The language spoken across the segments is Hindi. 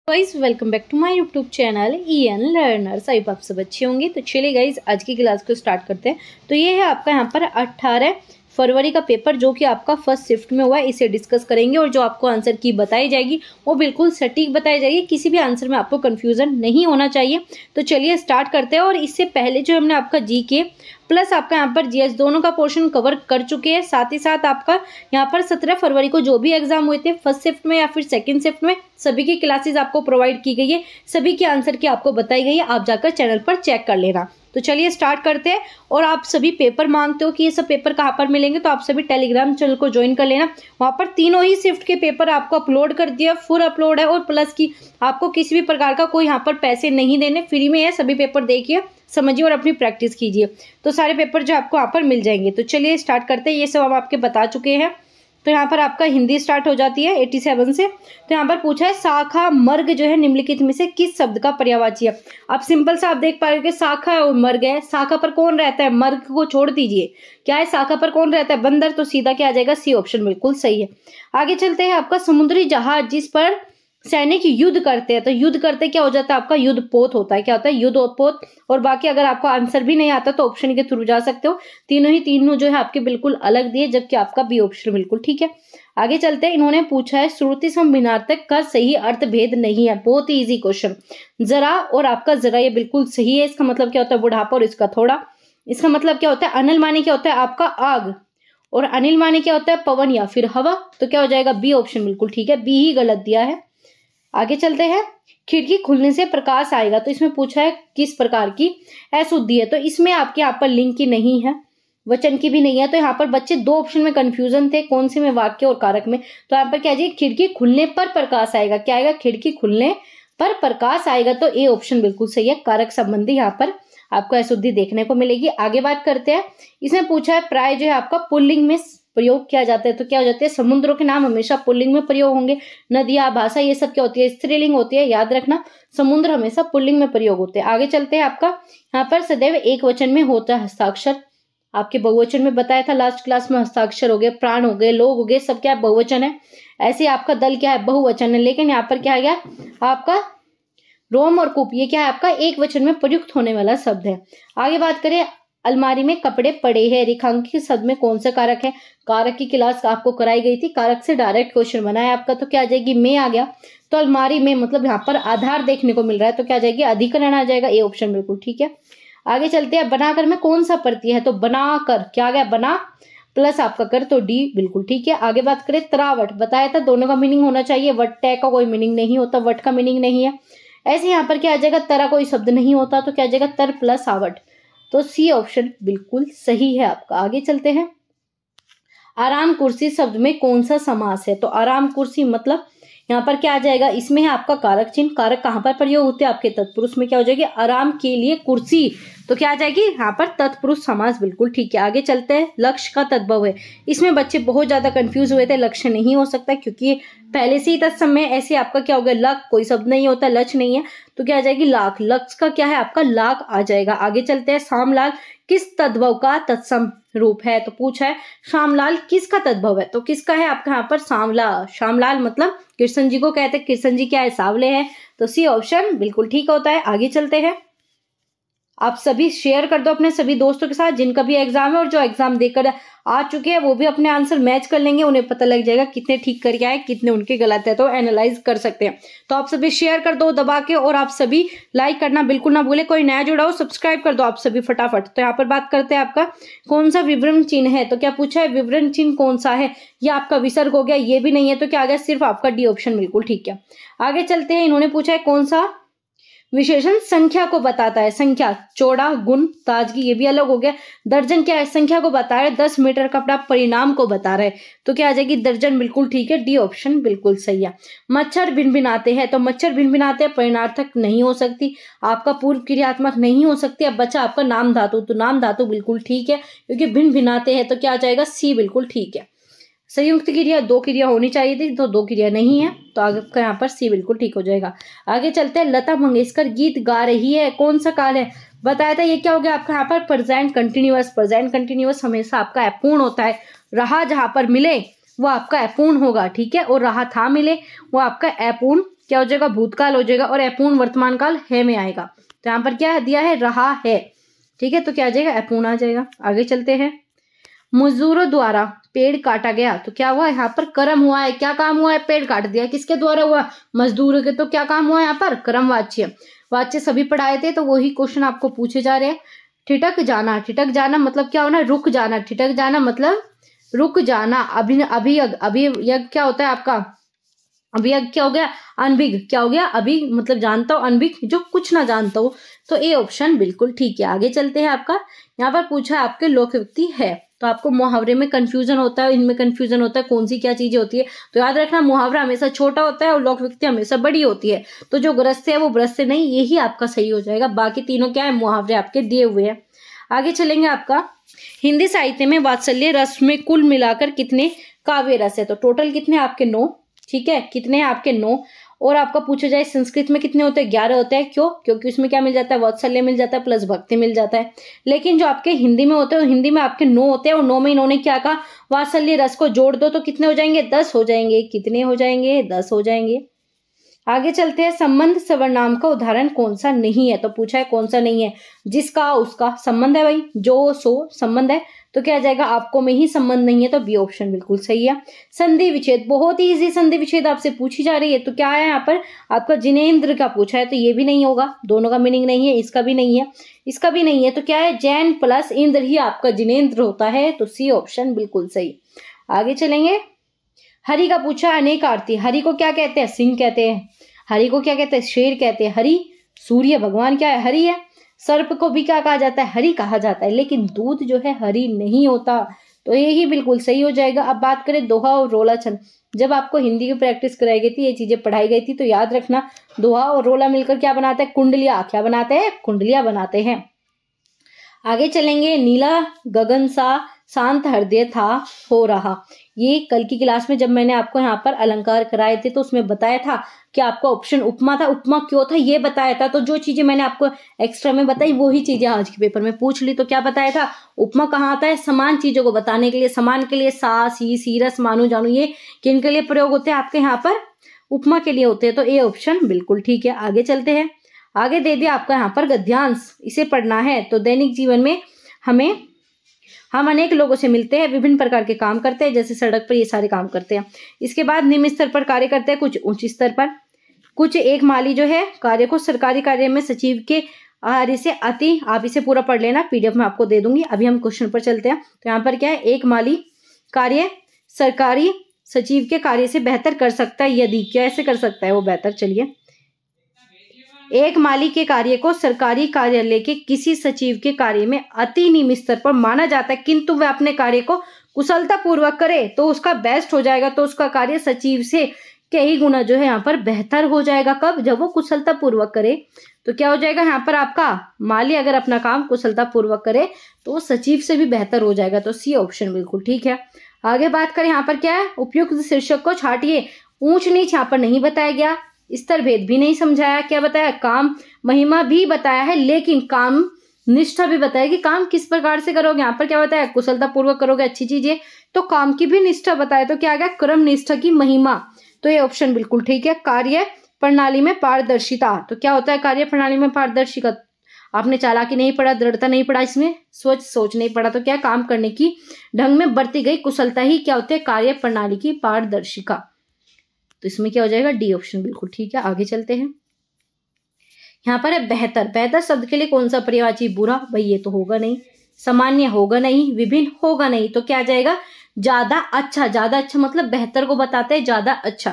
Guys welcome back to my YouTube channel EN learners. आई आप सब अच्छे होंगे। तो चलिए गाइस आज की क्लास को स्टार्ट करते हैं। तो ये है आपका यहाँ पर 18 फरवरी का पेपर जो कि आपका फर्स्ट शिफ्ट में हुआ है, इसे डिस्कस करेंगे और जो आपको आंसर की बताई जाएगी वो बिल्कुल सटीक बताई जाएगी। किसी भी आंसर में आपको कंफ्यूजन नहीं होना चाहिए। तो चलिए स्टार्ट करते हैं। और इससे पहले जो हमने आपका जीके प्लस आपका यहाँ पर जीएस दोनों का पोर्शन कवर कर चुके हैं। साथ ही साथ आपका यहाँ पर 17 फरवरी को जो भी एग्जाम हुए थे फर्स्ट शिफ्ट में या फिर सेकंड शिफ्ट में, सभी की क्लासेस आपको प्रोवाइड की गई है, सभी के आंसर की आपको बताई गई है। आप जाकर चैनल पर चेक कर लेना। तो चलिए स्टार्ट करते हैं। और आप सभी पेपर मांगते हो कि ये सब पेपर कहाँ पर मिलेंगे, तो आप सभी टेलीग्राम चैनल को ज्वाइन कर लेना। वहाँ पर तीनों ही शिफ्ट के पेपर आपको अपलोड कर दिया, फुल अपलोड है। और प्लस की आपको किसी भी प्रकार का कोई यहाँ पर पैसे नहीं देने, फ्री में है। सभी पेपर देखिए, समझिए और अपनी प्रैक्टिस कीजिए। तो सारे पेपर जो आपको यहाँ पर मिल जाएंगे। तो चलिए स्टार्ट करते हैं। ये सब हम आपके बता चुके हैं। तो यहाँ पर आपका हिंदी स्टार्ट हो जाती है 87 से। तो यहाँ पर पूछा है शाखा मर्ग जो है निम्नलिखित में से किस शब्द का पर्यायवाची है। आप सिंपल से आप देख पा रहे हो कि शाखा और मर्ग है। शाखा पर कौन रहता है, मर्ग को छोड़ दीजिए। क्या है, शाखा पर कौन रहता है, बंदर। तो सीधा क्या आ जाएगा, सी ऑप्शन बिल्कुल सही है। आगे चलते हैं। आपका समुद्री जहाज जिस पर सैनिक युद्ध करते हैं, तो युद्ध करते क्या हो जाता है, आपका युद्ध पोत होता है। क्या होता है, युद्ध पोत। और बाकी अगर आपको आंसर भी नहीं आता तो ऑप्शन के थ्रू जा सकते हो। तीनों जो है आपके बिल्कुल अलग दिए, जबकि आपका बी ऑप्शन बिल्कुल ठीक है। आगे चलते हैं। इन्होंने पूछा है श्रुति सम भिन्नार्थक का सही अर्थ भेद नहीं है। बहुत ही इजी क्वेश्चन। जरा और आपका जरा ये बिल्कुल सही है। इसका मतलब क्या होता है, बुढ़ापा, और इसका थोड़ा। इसका मतलब क्या होता है, अनल माने क्या होता है आपका आग, और अनिल माने क्या होता है पवन या फिर हवा। तो क्या हो जाएगा, बी ऑप्शन बिल्कुल ठीक है। बी ही गलत दिया है। आगे चलते हैं। खिड़की खुलने से प्रकाश आएगा। तो इसमें पूछा है किस प्रकार की अशुद्धि है। तो इसमें आपके यहाँ पर लिंग की नहीं है, वचन की भी नहीं है। तो यहाँ पर बच्चे दो ऑप्शन में कंफ्यूजन थे, कौन से में, वाक्य और कारक में। तो यहाँ पर क्या जाएगी, खिड़की खुलने पर प्रकाश आएगा। क्या आएगा, खिड़की खुलने पर प्रकाश आएगा। तो ए ऑप्शन बिल्कुल सही है। कारक संबंधी यहाँ पर आपको अशुद्धि देखने को मिलेगी। आगे बात करते हैं। इसमें पूछा है प्राय जो है आपका पुल्लिंग में प्रयोग किया जाता है। तो क्या हो जाते हैं, समुद्रों के नाम हमेशा पुल्लिंग में प्रयोग होंगे। नदियां, भाषा, ये सब क्या होती है, स्त्रीलिंग होती है। याद रखना, समुद्र हमेशा पुल्लिंग में प्रयोग होते हैं। आगे चलते हैं। आपका यहाँ पर सदैव एक वचन में होता है हस्ताक्षर। आपके बहुवचन में बताया था लास्ट क्लास में। हस्ताक्षर हो गए, प्राण हो गए, लोग हो गए, सब क्या है, बहुवचन है। ऐसे आपका दल क्या है, बहुवचन है। लेकिन यहाँ पर क्या आ गया आपका रोम और कूप, ये क्या है आपका एक वचन में प्रयुक्त होने वाला शब्द है। आगे बात करें। अलमारी में कपड़े पड़े हैं, रेखांकित शब्द में कौन सा कारक है। कारक की क्लास आपको कराई गई थी, कारक से डायरेक्ट क्वेश्चन बना है आपका। तो क्या आ जाएगी, में आ गया। तो अलमारी में मतलब यहाँ पर आधार देखने को मिल रहा है। तो क्या आ जाएगी, अधिकरण आ जाएगा। ए ऑप्शन बिल्कुल ठीक है। आगे चलते हैं। बनाकर में कौन सा प्रत्यय है। तो बनाकर क्या आ गया, बना प्लस आपका कर, तो डी बिल्कुल ठीक है। आगे बात करें। तरावट बताया था दोनों का मीनिंग होना चाहिए। वट टै का कोई मीनिंग नहीं होता, वट का मीनिंग नहीं है। ऐसे यहाँ पर क्या आ जाएगा, तरा कोई शब्द नहीं होता। तो क्या आ जाएगा, तर प्लस आवट। तो सी ऑप्शन बिल्कुल सही है आपका। आगे चलते हैं। आराम कुर्सी शब्द में कौन सा समास है। तो आराम कुर्सी मतलब यहाँ पर क्या आ जाएगा, इसमें है आपका कारक चिन्ह। कारक कहाँ पर प्रयोग होते हैं, आपके तत्पुरुष में। क्या हो जाएगी, आराम के लिए कुर्सी। तो क्या आ जाएगी यहाँ पर तत्पुरुष समास बिल्कुल ठीक है। आगे चलते हैं। लक्ष्य का तद्भव है। इसमें बच्चे बहुत ज्यादा कंफ्यूज हुए थे। लक्ष्य नहीं हो सकता क्योंकि पहले से ही तत्समय ऐसे आपका क्या हो गया, लक कोई शब्द नहीं होता, लक्ष्य नहीं है। तो क्या आ जाएगी, लाख। लक्ष्य का क्या है आपका, लाख आ जाएगा। आगे चलते हैं। श्यामलाल किस तद्भव का तत्सम रूप है। तो पूछा है श्यामलाल किसका तद्भव है। तो किसका है आपका यहाँ पर, सांवला। श्यामलाल मतलब कृष्ण जी को कहते हैं। कृष्ण जी क्या है, सांवले हैं। तो सी ऑप्शन बिल्कुल ठीक होता है। आगे चलते हैं। आप सभी शेयर कर दो अपने सभी दोस्तों के साथ जिनका भी एग्जाम है, और जो एग्जाम देकर आ चुके हैं वो भी अपने आंसर मैच कर लेंगे। उन्हें पता लग जाएगा कितने ठीक करके आए, कितने उनके गलत है, तो एनालाइज कर सकते हैं। तो आप सभी शेयर कर दो दबा के, और आप सभी लाइक करना बिल्कुल ना भूले। कोई नया जुड़ा हो सब्सक्राइब कर दो आप सभी फटाफट। तो यहाँ पर बात करते हैं आपका कौन सा विवरण चिन्ह है। तो क्या पूछा है, विवरण चिन्ह कौन सा है। ये आपका विसर्ग हो गया, ये भी नहीं है। तो क्या आ गया, सिर्फ आपका डी ऑप्शन बिल्कुल ठीक है। आगे चलते हैं। इन्होंने पूछा है कौन सा विशेषण संख्या को बताता है। संख्या, चौड़ा, गुण, ताजगी, ये भी अलग हो गया। दर्जन क्या है, संख्या को बता रहा है। 10 मीटर कपड़ा परिणाम को बता रहा है। तो क्या आ जाएगी, दर्जन बिल्कुल ठीक है। डी ऑप्शन बिल्कुल सही है। मच्छर भिनभिनाते हैं। तो मच्छर भिनभिनाते हैं परिणार्थक नहीं हो सकती, आपका पूर्व क्रियात्मक नहीं हो सकती। अब बचा आपका नाम धातु। तो नाम धातु बिल्कुल ठीक है क्योंकि भिनभिनाते हैं। तो क्या आ जाएगा, सी बिल्कुल ठीक है। संयुक्त क्रिया दो क्रिया होनी चाहिए थी, तो दो क्रिया नहीं है। तो आपका यहाँ पर सी बिल्कुल ठीक हो जाएगा। आगे चलते हैं। लता मंगेशकर गीत गा रही है, कौन सा काल है। बताया था ये क्या हो गया आपका यहाँ पर, प्रेजेंट कंटिन्यूअस। प्रेजेंट कंटिन्यूअस हमेशा आपका अपूर्ण होता है। रहा जहां पर मिले वो आपका अपूर्ण होगा, ठीक है। और रहा था मिले वो आपका अपूर्ण क्या हो जाएगा, भूतकाल हो जाएगा, और अपूर्ण वर्तमान काल है में आएगा। तो यहाँ पर क्या दिया है, रहा है, ठीक है, तो क्या आ जाएगा, अपूर्ण आ जाएगा। आगे चलते हैं, मजदूरों द्वारा पेड़ काटा गया, तो क्या हुआ, यहाँ पर कर्म हुआ है, क्या काम हुआ है, पेड़ काट दिया, किसके द्वारा हुआ, मजदूरों के, तो क्या काम हुआ यहाँ पर, कर्मवाच्य। वाच्य सभी पढ़ाए थे, तो वही क्वेश्चन आपको पूछे जा रहे हैं। ठिठक जाना, ठिठक जाना मतलब क्या होना, रुक जाना, ठिठक जाना मतलब रुक जाना। अभियग, अभियग क्या होता है आपका, अभियग क्या हो गया, अनभिग क्या हो गया, अभी मतलब जानता हो, अनभिग जो कुछ ना जानता हो। तो ए ऑप्शन बिल्कुल ठीक है। आगे चलते हैं, आपका यहाँ पर पूछा है आपके लोकव्यक्ति है, तो आपको मुहावरे में कंफ्यूजन होता है, इनमें कंफ्यूजन होता है, कौन सी क्या चीजें होती है। तो याद रखना, मुहावरा हमेशा छोटा होता है और लोकव्यक्ति हमेशा बड़ी होती है। तो जो ग्रस्त है वो ब्रस्त से नहीं, यही आपका सही हो जाएगा। बाकी तीनों क्या है, मुहावरे आपके दिए हुए हैं। आगे चलेंगे, आपका हिंदी साहित्य में वात्सल्य रस में कुल मिलाकर कितने काव्य रस है, तो टोटल कितने आपके 9, ठीक है, कितने हैं आपके 9। और आपका पूछा जाए संस्कृत में कितने होते हैं, 11 होते हैं। क्यों, क्योंकि उसमें क्या मिल जाता है, वात्सल्य मिल जाता है प्लस भक्ति मिल जाता है। लेकिन जो आपके हिंदी में होते हैं, हिंदी में आपके 9 होते हैं, और 9 में इन्होंने क्या कहा, वात्सल्य रस को जोड़ दो तो कितने हो जाएंगे, 10 हो जाएंगे। कितने हो जाएंगे, 10 हो जाएंगे। आगे चलते हैं, संबंध सर्वनाम का उदाहरण कौन सा नहीं है, तो पूछा है कौन सा नहीं है, जिसका उसका संबंध है भाई, जो सो संबंध है, तो क्या आ जाएगा, आपको में ही संबंध नहीं है, तो बी ऑप्शन बिल्कुल सही है। संधि विच्छेद, बहुत ही इजी संधि विच्छेद आपसे पूछी जा रही है, तो क्या है यहाँ पर आपका जिनेंद्र का पूछा है, तो ये भी नहीं होगा, दोनों का मीनिंग नहीं है, इसका भी नहीं है, इसका भी नहीं है, तो क्या है, जैन प्लस इंद्र ही आपका जिनेंद्र होता है, तो सी ऑप्शन बिल्कुल सही। आगे चलेंगे, हरि का पूछा, अनेक आरती, हरि को क्या कहते हैं, सिंह कहते हैं, हरि को क्या कहते हैं, शेर कहते हैं, हरि सूर्य भगवान क्या है, हरि है। सर्प को भी क्या कहा जाता है, हरि कहा जाता है, लेकिन दूध जो है हरि नहीं होता, तो यही बिल्कुल सही हो जाएगा। अब बात करें दोहा और रोला छंद, जब आपको हिंदी की प्रैक्टिस कराई गई थी, ये चीजें पढ़ाई गई थी, तो याद रखना दोहा और रोला मिलकर क्या बनाते हैं, कुंडलियां, क्या बनाते हैं, कुंडलियां बनाते हैं। आगे चलेंगे, नीला गगन सा शांत हृदय था हो रहा, ये कल की क्लास में जब मैंने आपको यहाँ पर अलंकार कराए थे, तो उसमें बताया था कि आपका ऑप्शन उपमा था। उपमा क्यों था ये बताया था, तो जो चीजें मैंने आपको एक्स्ट्रा में बताई वही चीजें आज के पेपर में पूछ ली। तो क्या बताया था, उपमा कहाँ आता है, समान चीजों को बताने के लिए, समान के लिए सा सी सीरस मानो जानू, ये किन के लिए प्रयोग होते हैं, आपके यहाँ पर उपमा के लिए होते हैं, तो ए ऑप्शन बिल्कुल ठीक है। आगे चलते हैं, आगे दे दिया आपका यहाँ पर गद्यांश, इसे पढ़ना है। तो दैनिक जीवन में हम अनेक लोगों से मिलते हैं, विभिन्न प्रकार के काम करते हैं, जैसे सड़क पर ये सारे काम करते हैं। इसके बाद निम्न स्तर पर कार्य करते हैं, कुछ उच्च स्तर पर। कुछ एक माली जो है कार्य को सरकारी कार्य में सचिव के आहार से अति, आप इसे पूरा पढ़ लेना, पीडीएफ में आपको दे दूंगी। अभी हम क्वेश्चन पर चलते हैं। तो यहाँ पर क्या है, एक माली कार्य सरकारी सचिव के कार्य से बेहतर कर सकता है, यदि कैसे कर सकता है वो बेहतर, चलिए। एक माली के कार्य को सरकारी कार्यालय के किसी सचिव के कार्य में अति निम्न स्तर पर माना जाता है, किंतु वह अपने कार्य को कुशलता पूर्वक करे तो उसका बेस्ट हो जाएगा, तो उसका कार्य सचिव से कई गुना जो है यहाँ पर बेहतर हो जाएगा। कब, जब वो कुशलता पूर्वक करे, तो क्या हो जाएगा यहाँ पर आपका माली अगर अपना काम कुशलता पूर्वक करे तो वो सचिव से भी बेहतर हो जाएगा, तो सी ऑप्शन बिल्कुल ठीक है। आगे बात करें, यहाँ पर क्या है, उपयुक्त शीर्षक को छाटिए। ऊंच नीच यहाँ पर नहीं बताया गया, स्तर भेद भी नहीं समझाया, क्या बताया, काम महिमा भी बताया है, लेकिन काम निष्ठा भी बताया कि काम किस प्रकार से करोगे। यहाँ पर क्या बताया, कुशलता पूर्वक करोगे अच्छी चीजें, तो काम की भी निष्ठा बताया, तो क्या आ गया, क्रम निष्ठा की महिमा, तो ये ऑप्शन बिल्कुल ठीक है। कार्य प्रणाली में पारदर्शिता, तो क्या होता है कार्य प्रणाली में पारदर्शिता, आपने चालाकी नहीं पढ़ा, दृढ़ता नहीं पढ़ा, इसमें स्वच्छ सोच नहीं पढ़ा, तो क्या काम करने की ढंग में बरती गई कुशलता ही क्या होती है, कार्य प्रणाली की पारदर्शिता, तो इसमें क्या हो जाएगा, डी ऑप्शन बिल्कुल ठीक है। आगे चलते हैं, यहाँ पर है बेहतर। बेहतर शब्द के लिए कौन सा पर्यायवाची, बुरा, भाई ये तो होगा नहीं, सामान्य होगा नहीं, विभिन्न होगा नहीं, तो क्या आ जाएगा, ज्यादा अच्छा। ज्यादा अच्छा मतलब बेहतर को बताते हैं ज्यादा अच्छा,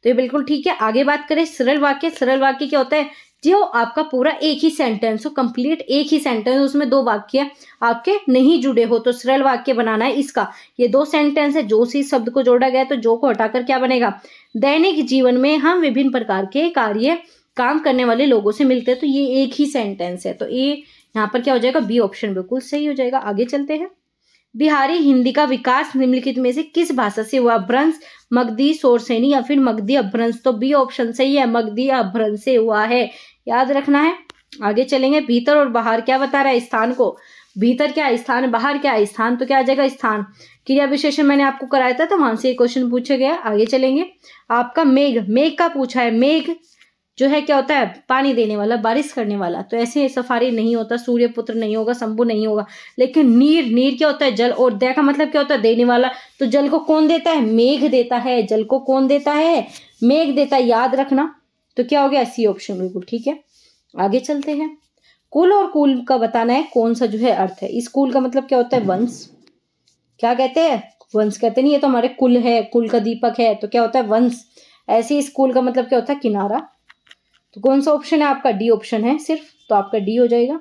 तो ये बिल्कुल ठीक है। आगे बात करें सरल वाक्य। सरल वाक्य क्या होता है, जो आपका पूरा एक ही सेंटेंस हो, कंप्लीट एक ही सेंटेंस, उसमें दो वाक्य आपके नहीं जुड़े हो, तो सरल वाक्य बनाना है इसका। ये दो सेंटेंस है, जो सी शब्द को जोड़ा गया है, तो जो को हटाकर क्या बनेगा, दैनिक जीवन में हम विभिन्न प्रकार के कार्य काम करने वाले लोगों से मिलते हैं, तो ये एक ही सेंटेंस है, तो ये यहाँ पर क्या हो जाएगा, बी ऑप्शन बिल्कुल सही हो जाएगा। आगे चलते हैं, बिहारी हिंदी का विकास निम्नलिखित में से किस भाषा से हुआ, भ्रंश, मगधी, शोरसेनी या फिर मगधी अपभ्रंश, तो बी ऑप्शन सही है, मगधी अपभ्रंश से हुआ है, याद रखना है। आगे चलेंगे, भीतर और बाहर क्या बता रहा है, स्थान को, भीतर क्या है स्थान, बाहर क्या है स्थान, तो क्या आ जाएगा स्थान। क्रिया विशेषण मैंने आपको कराया था, तो वहां से ये क्वेश्चन पूछा गया। आगे चलेंगे, आपका मेघ, मेघ का पूछा है। मेघ जो है क्या होता है, पानी देने वाला, बारिश करने वाला। तो ऐसे सफारी नहीं होता, सूर्यपुत्र नहीं होगा, शंभु नहीं होगा। लेकिन नीर, नीर क्या होता है, जल। और दया का मतलब क्या होता है, देने वाला। तो जल को कौन देता है, मेघ देता है। जल को कौन देता है, मेघ देता है, याद रखना। तो क्या हो गया, सी ऑप्शन बिल्कुल ठीक है। आगे चलते हैं, कुल और कुल का बताना है कौन सा जो है अर्थ है। इस कुल का मतलब क्या होता है, वंश। क्या कहते हैं, वंश कहते नहीं, ये तो हमारे कुल है, कुल का दीपक है, तो क्या होता है, वंश। ऐसे इस कुल का मतलब क्या होता है, किनारा। तो कौन सा ऑप्शन है आपका, डी ऑप्शन है सिर्फ, तो आपका डी हो जाएगा।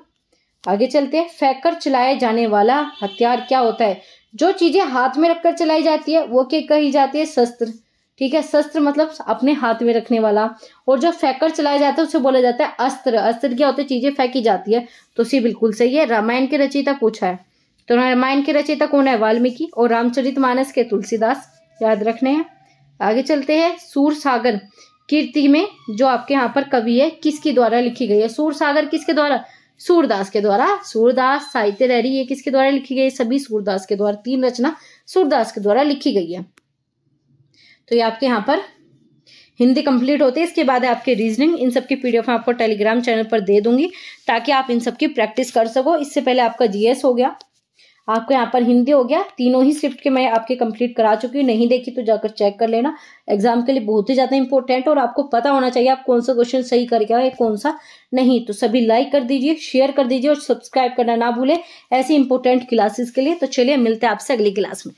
आगे चलते हैं, फेंक कर चलाए जाने वाला हथियार क्या होता है। जो चीजें हाथ में रखकर चलाई जाती है वो क्या कही जाती है, शस्त्र। ठीक है, शस्त्र मतलब अपने हाथ में रखने वाला। और जो फेंक कर चलाया जाता है उसे बोला जाता है अस्त्र। अस्त्र क्या होते हैं, चीजें फेंकी जाती है। तो सी बिल्कुल सही है। रामायण के रचयिता पूछा है, तो रामायण के रचयिता कौन है, वाल्मीकि। और रामचरितमानस के तुलसीदास, याद रखने हैं। आगे चलते हैं, सूरसागर कीर्ति में जो आपके यहाँ पर कवि है, किसके द्वारा लिखी गई है। सूरसागर किसके द्वारा, सूरदास के द्वारा। सूरदास साहित्य रैरी, ये किसके द्वारा लिखी गई है, सभी सूरदास के द्वारा। 3 रचना सूरदास के द्वारा लिखी गई है। तो ये आपके यहाँ पर हिंदी कंप्लीट होते हैं। इसके बाद है आपके रीजनिंग। इन सब की पीडीएफ मैं आपको टेलीग्राम चैनल पर दे दूंगी, ताकि आप इन सब की प्रैक्टिस कर सको। इससे पहले आपका जीएस हो गया, आपको यहाँ पर हिंदी हो गया। तीनों ही शिफ्ट के मैं आपके कंप्लीट करा चुकी हूँ। नहीं देखी तो जाकर चेक कर लेना। एग्जाम के लिए बहुत ही ज्यादा इंपॉर्टेंट, और आपको पता होना चाहिए आप कौन सा क्वेश्चन सही करके आए, कौन सा नहीं। तो सभी लाइक कर दीजिए, शेयर कर दीजिए और सब्सक्राइब करना ना भूले ऐसी इंपॉर्टेंट क्लासेस के लिए। तो चलिए मिलते हैं आपसे अगली क्लास में।